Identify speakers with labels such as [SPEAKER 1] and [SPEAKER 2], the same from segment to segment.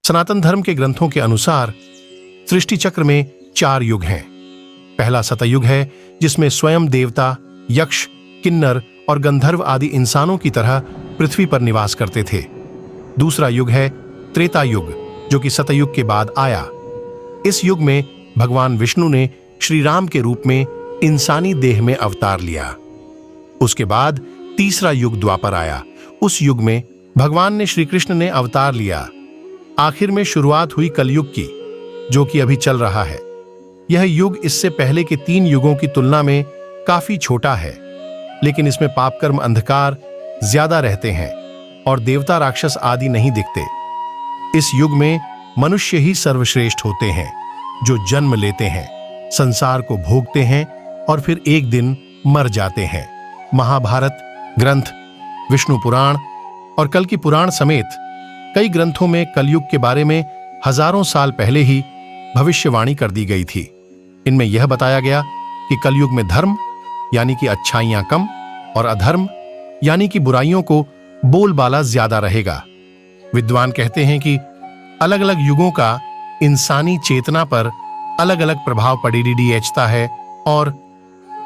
[SPEAKER 1] सनातन धर्म के ग्रंथों के अनुसार सृष्टि चक्र में 4 युग हैं। पहला सतयुग है, जिसमें स्वयं देवता, यक्ष, किन्नर और गंधर्व आदि इंसानों की तरह पृथ्वी पर निवास करते थे। दूसरा युग है त्रेता युग, जो कि सतयुग के बाद आया। इस युग में भगवान विष्णु ने श्री राम के रूप में इंसानी देह में अवतार लिया। उसके बाद तीसरा युग द्वापर आया। उस युग में भगवान ने श्री कृष्ण ने अवतार लिया। आखिर में शुरुआत हुई कलयुग की, जो कि अभी चल रहा है। यह युग इससे पहले के 3 युगों की तुलना में काफी छोटा है, लेकिन इसमें पाप कर्म अंधकार ज्यादा रहते हैं और देवता राक्षस आदि नहीं दिखते। इस युग में मनुष्य ही सर्वश्रेष्ठ होते हैं, जो जन्म लेते हैं, संसार को भोगते हैं और फिर एक दिन मर जाते हैं। महाभारत ग्रंथ, विष्णु पुराण और कल की पुराण समेत कई ग्रंथों में कलयुग के बारे में हजारों साल पहले ही भविष्यवाणी कर दी गई थी। इनमें यह बताया गया कि कलयुग में धर्म यानी कि अच्छाइयां कम और अधर्म यानी कि बुराइयों को बोलबाला ज्यादा रहेगा। विद्वान कहते हैं कि अलग अलग युगों का इंसानी चेतना पर अलग अलग प्रभाव पड़ता है और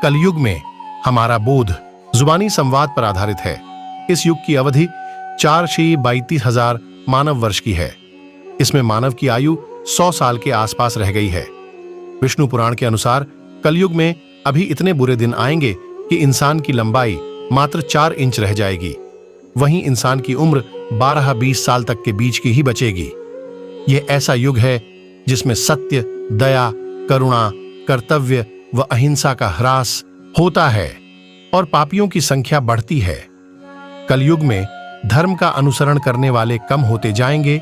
[SPEAKER 1] कलयुग में हमारा बोध जुबानी संवाद पर आधारित है। इस युग की अवधि 4,32,000 मानव वर्ष की है। इसमें मानव की आयु 100 साल के आसपास रह गई है। विष्णु पुराण के अनुसार कलयुग में अभी इतने बुरे दिन आएंगे कि इंसान की लंबाई मात्र 4 इंच रह जाएगी। वहीं इंसान की उम्र 12-20 साल तक के बीच की ही बचेगी। यह ऐसा युग है जिसमें सत्य, दया, करुणा, कर्तव्य व अहिंसा का ह्रास होता है और पापियों की संख्या बढ़ती है। कलयुग में धर्म का अनुसरण करने वाले कम होते जाएंगे,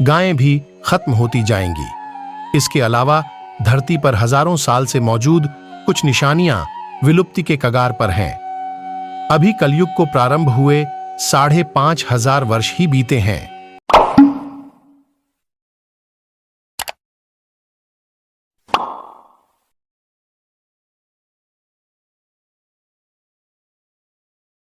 [SPEAKER 1] गायें भी खत्म होती जाएंगी। इसके अलावा धरती पर हजारों साल से मौजूद कुछ निशानियां विलुप्ति के कगार पर हैं। अभी कलयुग को प्रारंभ हुए 5,500 वर्ष ही बीते हैं।